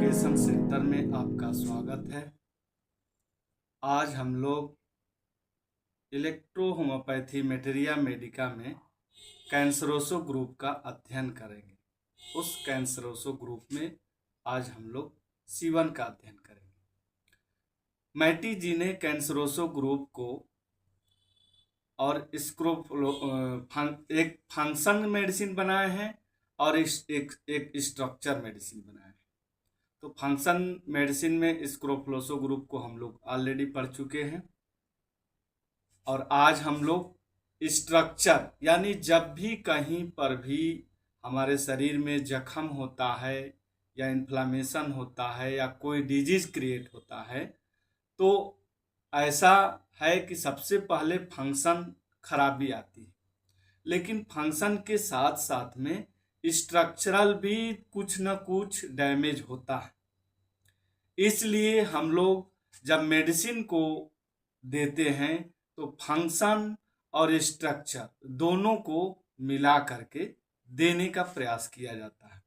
Education centre में आपका स्वागत है। आज हम लोग इलेक्ट्रो होम्योपैथी मेटेरिया मेडिका में कैंसरोसो ग्रुप का अध्ययन करेंगे। उस कैंसरोसो ग्रुप में आज हम लोग C1 का अध्ययन करेंगे। मैटी जी ने कैंसरोसो ग्रुप को और एक फंक्शन मेडिसिन बनाए हैं और एक स्ट्रक्चर मेडिसिन बनाए हैं। तो फंक्शन मेडिसिन में स्क्रोफलोसो ग्रुप को हम लोग ऑलरेडी पढ़ चुके हैं और आज हम लोग स्ट्रक्चर यानी जब भी कहीं पर भी हमारे शरीर में जख्म होता है या इन्फ्लामेशन होता है या कोई डिजीज क्रिएट होता है तो ऐसा है कि सबसे पहले फंक्शन खराबी आती है, लेकिन फंक्शन के साथ साथ में स्ट्रक्चरल भी कुछ न कुछ डैमेज होता है। इसलिए हम लोग जब मेडिसिन को देते हैं तो फंक्शन और स्ट्रक्चर दोनों को मिला करके देने का प्रयास किया जाता है।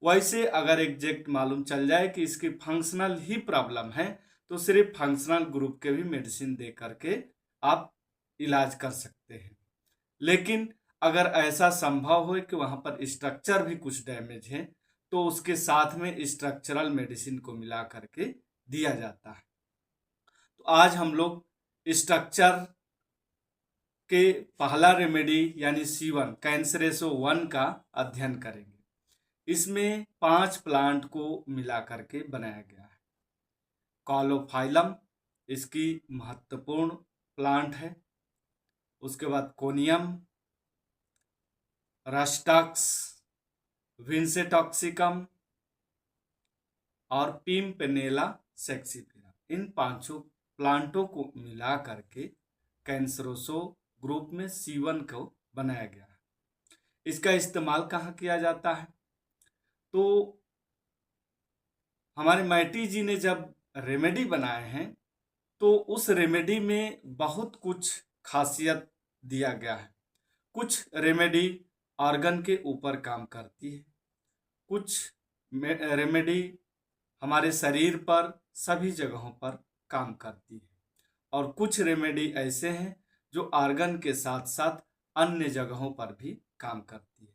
वैसे अगर एग्जैक्ट मालूम चल जाए कि इसकी फंक्शनल ही प्रॉब्लम है तो सिर्फ फंक्शनल ग्रुप के भी मेडिसिन दे करके आप इलाज कर सकते हैं, लेकिन अगर ऐसा संभव हो कि वहां पर स्ट्रक्चर भी कुछ डैमेज है तो उसके साथ में स्ट्रक्चरल मेडिसिन को मिला करके दिया जाता है। तो आज हम लोग स्ट्रक्चर के पहला रेमेडी यानी C1 कैंसरेसो 1 का अध्ययन करेंगे। इसमें 5 प्लांट को मिला करके बनाया गया है। कॉलोफाइलम इसकी महत्वपूर्ण प्लांट है। उसके बाद कोनियम, रस्टक्स, विंसेटॉक्सिकम और पिम्पनेला सेक्सिफेरा, इन पांचों प्लांटों को मिला करके कैंसरोसो ग्रुप में C1 को बनाया गया है। इसका इस्तेमाल कहाँ किया जाता है? तो हमारे मैटी जी ने जब रेमेडी बनाए हैं तो उस रेमेडी में बहुत कुछ खासियत दिया गया है। कुछ रेमेडी ऑर्गन के ऊपर काम करती है, कुछ रेमेडी हमारे शरीर पर सभी जगहों पर काम करती है और कुछ रेमेडी ऐसे हैं जो ऑर्गन के साथ साथ अन्य जगहों पर भी काम करती है।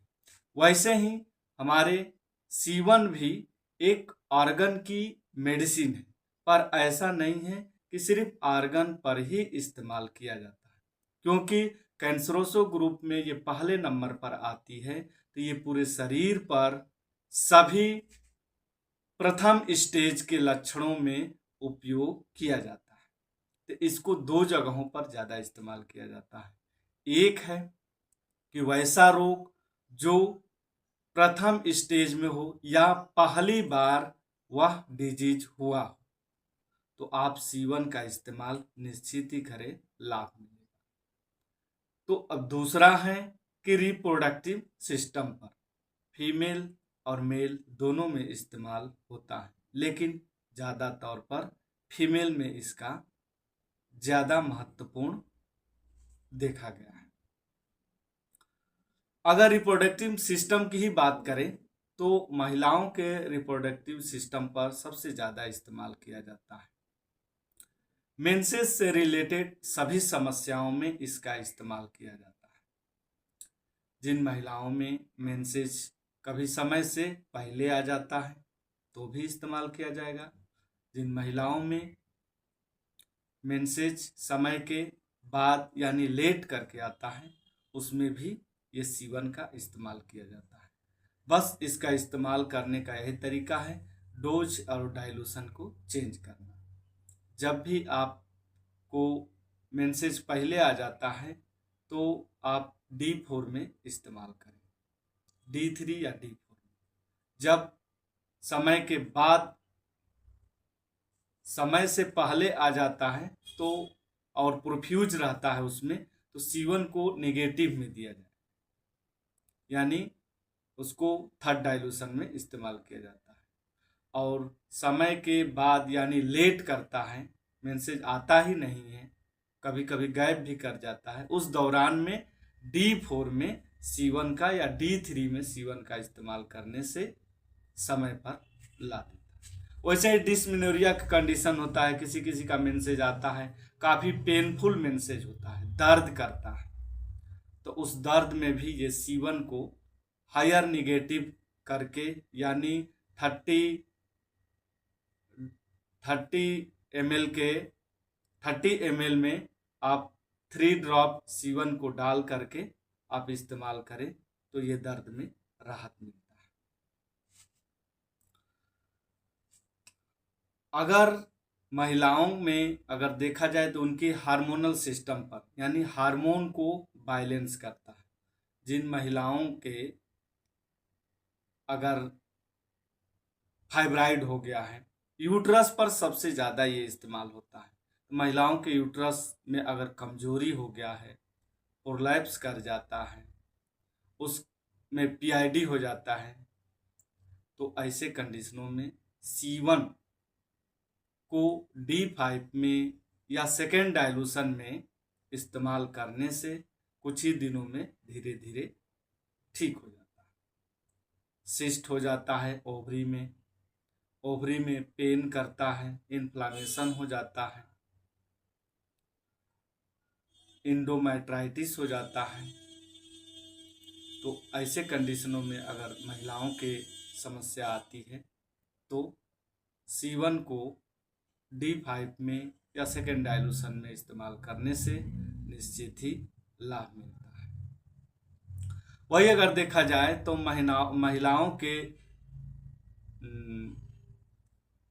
वैसे ही हमारे C1 भी एक ऑर्गन की मेडिसिन है, पर ऐसा नहीं है कि सिर्फ ऑर्गन पर ही इस्तेमाल किया जाता है, क्योंकि कैंसरोसो ग्रुप में ये पहले नंबर पर आती है तो ये पूरे शरीर पर सभी प्रथम स्टेज के लक्षणों में उपयोग किया जाता है। तो इसको 2 जगहों पर ज़्यादा इस्तेमाल किया जाता है। एक है कि वैसा रोग जो प्रथम स्टेज में हो या पहली बार वह डिजीज हुआ हो तो आप C1 का इस्तेमाल निश्चित ही करें, लाभ मिलेगा। तो अब दूसरा है कि रिप्रोडक्टिव सिस्टम पर फीमेल और मेल दोनों में इस्तेमाल होता है, लेकिन ज़्यादा तौर पर फीमेल में इसका ज़्यादा महत्वपूर्ण देखा गया है। अगर रिप्रोडक्टिव सिस्टम की ही बात करें तो महिलाओं के रिप्रोडक्टिव सिस्टम पर सबसे ज़्यादा इस्तेमाल किया जाता है। मेंसेस से रिलेटेड सभी समस्याओं में इसका इस्तेमाल किया जाता है। जिन महिलाओं में मेंसेस कभी समय से पहले आ जाता है तो भी इस्तेमाल किया जाएगा। जिन महिलाओं में मेंसेस समय के बाद यानी लेट करके आता है उसमें भी ये C1 का इस्तेमाल किया जाता है। बस इसका इस्तेमाल करने का यही तरीका है, डोज और डाइल्यूशन को चेंज करना। जब भी आपको मेंसेस पहले आ जाता है तो आप D4 में इस्तेमाल करें, D3 या D4 में। जब समय के बाद समय से पहले आ जाता है तो और प्रोफ्यूज रहता है उसमें तो C1 को नेगेटिव में दिया जाए, यानी उसको थर्ड डाइल्यूशन में इस्तेमाल किया जाता है। और समय के बाद यानी लेट करता है, मेंसेज आता ही नहीं है, कभी कभी गायब भी कर जाता है, उस दौरान में D4 में C1 का या D3 में C1 का इस्तेमाल करने से समय पर ला देता है। वैसे ही डिस्मेनोरिया का कंडीशन होता है, किसी किसी का मेंसेज आता है, काफ़ी पेनफुल मेंसेज होता है, दर्द करता है, तो उस दर्द में भी ये C1 को हायर निगेटिव करके, यानी 30 के 30 ml में आप 3 ड्रॉप C1 को डाल करके आप इस्तेमाल करें तो ये दर्द में राहत मिलता है। अगर महिलाओं में अगर देखा जाए तो उनके हार्मोनल सिस्टम पर, यानी हार्मोन को बैलेंस करता है। जिन महिलाओं के अगर फाइब्राइड हो गया है, यूट्रस पर सबसे ज़्यादा ये इस्तेमाल होता है। तो महिलाओं के यूट्रस में अगर कमजोरी हो गया है, प्रोलैप्स कर जाता है, उसमें PID हो जाता है, तो ऐसे कंडीशनों में C1 को D5 में या सेकेंड डाइल्यूशन में इस्तेमाल करने से कुछ ही दिनों में धीरे धीरे ठीक हो जाता है। सिस्ट हो जाता है ओवरी में पेन करता है, इन्फ्लामेशन हो जाता है, इंडोमेट्राइटिस हो जाता है। तो ऐसे कंडीशनों में अगर महिलाओं के समस्या आती है तो C1 को D5 में या सेकेंड डाइल्यूशन में इस्तेमाल करने से निश्चित ही लाभ मिलता है। वही अगर देखा जाए तो महिलाओं के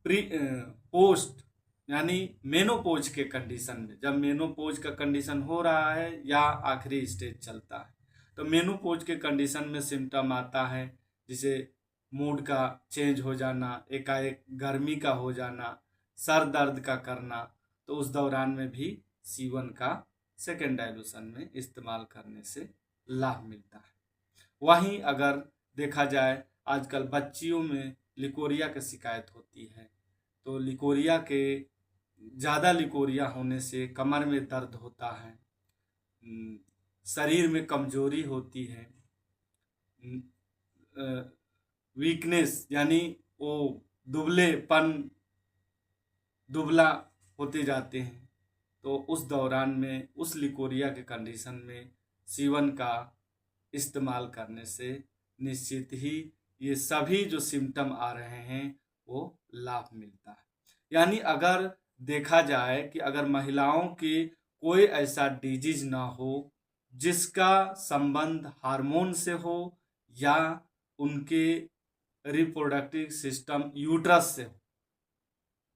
प्री पोस्ट यानी मेनोपोज के कंडीशन में, जब मेनोपोज का कंडीशन हो रहा है या आखिरी स्टेज चलता है, तो मेनोपोज के कंडीशन में सिम्टम आता है, जिसे मूड का चेंज हो जाना, एकाएक गर्मी का हो जाना, सर दर्द का करना, तो उस दौरान में भी C1 का सेकेंड डाइल्यूशन में इस्तेमाल करने से लाभ मिलता है। वहीं अगर देखा जाए आजकल बच्चियों में लिकोरिया की शिकायत होती है, तो लिकोरिया के ज़्यादा लिकोरिया होने से कमर में दर्द होता है, शरीर में कमजोरी होती है, वीकनेस यानी वो दुबला होते जाते हैं, तो उस दौरान में उस लिकोरिया के कंडीशन में C1 का इस्तेमाल करने से निश्चित ही ये सभी जो सिम्टम आ रहे हैं वो लाभ मिलता है। यानी अगर देखा जाए कि अगर महिलाओं की कोई ऐसा डिजीज ना हो जिसका संबंध हार्मोन से हो या उनके रिप्रोडक्टिव सिस्टम यूट्रस से हो,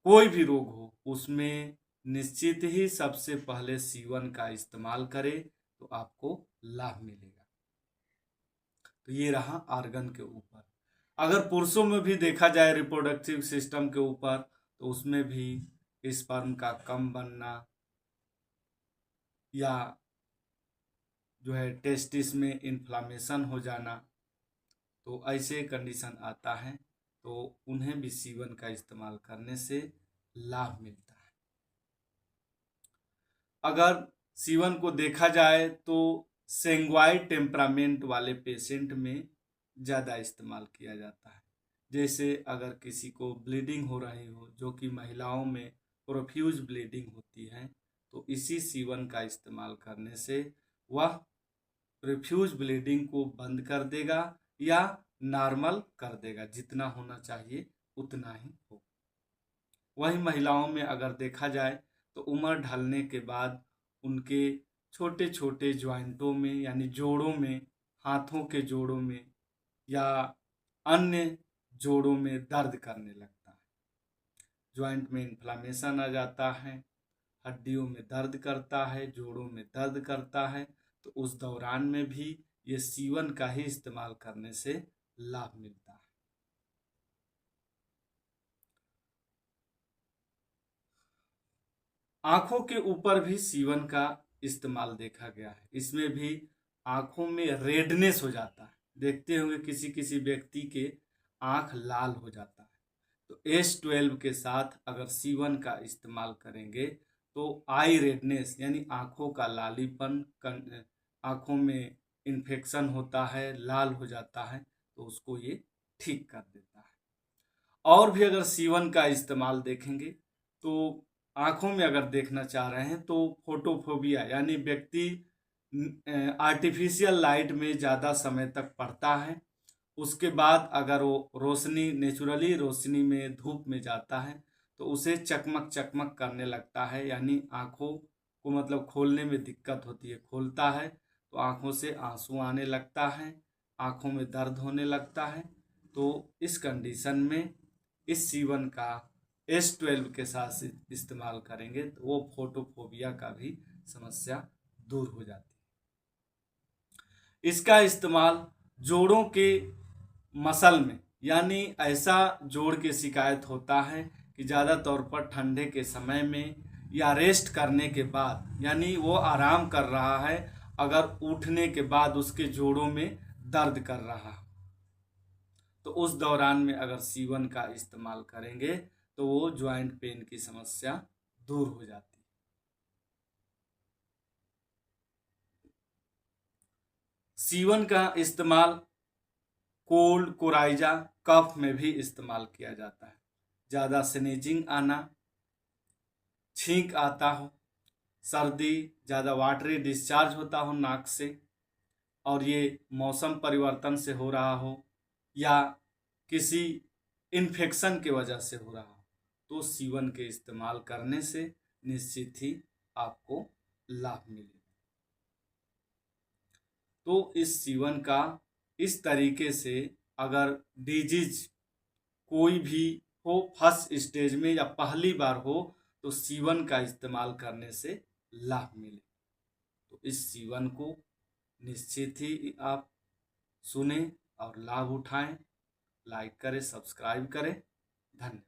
कोई भी रोग हो, उसमें निश्चित ही सबसे पहले C1 का इस्तेमाल करें तो आपको लाभ मिलेगा। तो ये रहा आर्गन के ऊपर। अगर पुरुषों में भी देखा जाए रिप्रोडक्टिव सिस्टम के ऊपर, तो उसमें भी स्पर्म का कम बनना या जो है टेस्टिस में इन्फ्लामेशन हो जाना, तो ऐसे कंडीशन आता है तो उन्हें भी C1 का इस्तेमाल करने से लाभ मिलता है। अगर C1 को देखा जाए तो सेंग्वाइड टेम्परामेंट वाले पेशेंट में ज़्यादा इस्तेमाल किया जाता है। जैसे अगर किसी को ब्लीडिंग हो रही हो, जो कि महिलाओं में प्रोफ्यूज ब्लीडिंग होती है, तो इसी C1 का इस्तेमाल करने से वह प्रोफ्यूज ब्लीडिंग को बंद कर देगा या नॉर्मल कर देगा, जितना होना चाहिए उतना ही हो। वही महिलाओं में अगर देखा जाए तो उम्र ढलने के बाद उनके छोटे छोटे ज्वाइंटों में यानी जोड़ों में, हाथों के जोड़ों में या अन्य जोड़ों में दर्द करने लगता है, ज्वाइंट में इन्फ्लामेशन आ जाता है, हड्डियों में दर्द करता है, जोड़ों में दर्द करता है, तो उस दौरान में भी ये C1 का ही इस्तेमाल करने से लाभ मिलता है। आंखों के ऊपर भी C1 का इस्तेमाल देखा गया है। इसमें भी आंखों में रेडनेस हो जाता है, देखते होंगे किसी किसी व्यक्ति के आंख लाल हो जाता है, तो S12 के साथ अगर C1 का इस्तेमाल करेंगे तो आई रेडनेस यानी आंखों का लालीपन, आंखों में इन्फेक्शन होता है, लाल हो जाता है, तो उसको ये ठीक कर देता है। और भी अगर सीवन का इस्तेमाल देखेंगे तो आँखों में अगर देखना चाह रहे हैं तो फोटोफोबिया यानी व्यक्ति आर्टिफिशियल लाइट में ज़्यादा समय तक पढ़ता है, उसके बाद अगर वो रोशनी नेचुरली रोशनी में धूप में जाता है तो उसे चकमक चकमक करने लगता है, यानी आँखों को मतलब खोलने में दिक्कत होती है। खोलता है तो आँखों से आंसू आने लगता है, आँखों में दर्द होने लगता है। तो इस कंडीशन में इस सीवन का S12 के साथ इस्तेमाल करेंगे तो वो फोटोफोबिया का भी समस्या दूर हो जाती है। इसका इस्तेमाल जोड़ों के मसल में, यानी ऐसा जोड़ के शिकायत होता है कि ज़्यादा तौर पर ठंडे के समय में या रेस्ट करने के बाद, यानी वो आराम कर रहा है, अगर उठने के बाद उसके जोड़ों में दर्द कर रहा है तो उस दौरान में अगर सीवन का इस्तेमाल करेंगे तो वो ज्वाइंट पेन की समस्या दूर हो जाती है। सीवन का इस्तेमाल कोल्ड कोराइजा कफ में भी इस्तेमाल किया जाता है। ज़्यादा स्नीजिंग आना, छींक आता हो, सर्दी, ज़्यादा वाटरी डिस्चार्ज होता हो नाक से, और ये मौसम परिवर्तन से हो रहा हो या किसी इन्फेक्शन की वजह से हो रहा हो तो सीवन के इस्तेमाल करने से निश्चित ही आपको लाभ मिलेगा। तो इस सीवन का इस तरीके से अगर डिजीज कोई भी हो फर्स्ट स्टेज में या पहली बार हो तो सीवन का इस्तेमाल करने से लाभ मिले। तो इस सीवन को निश्चित ही आप सुने और लाभ उठाएं। लाइक करें, सब्सक्राइब करें। धन्यवाद।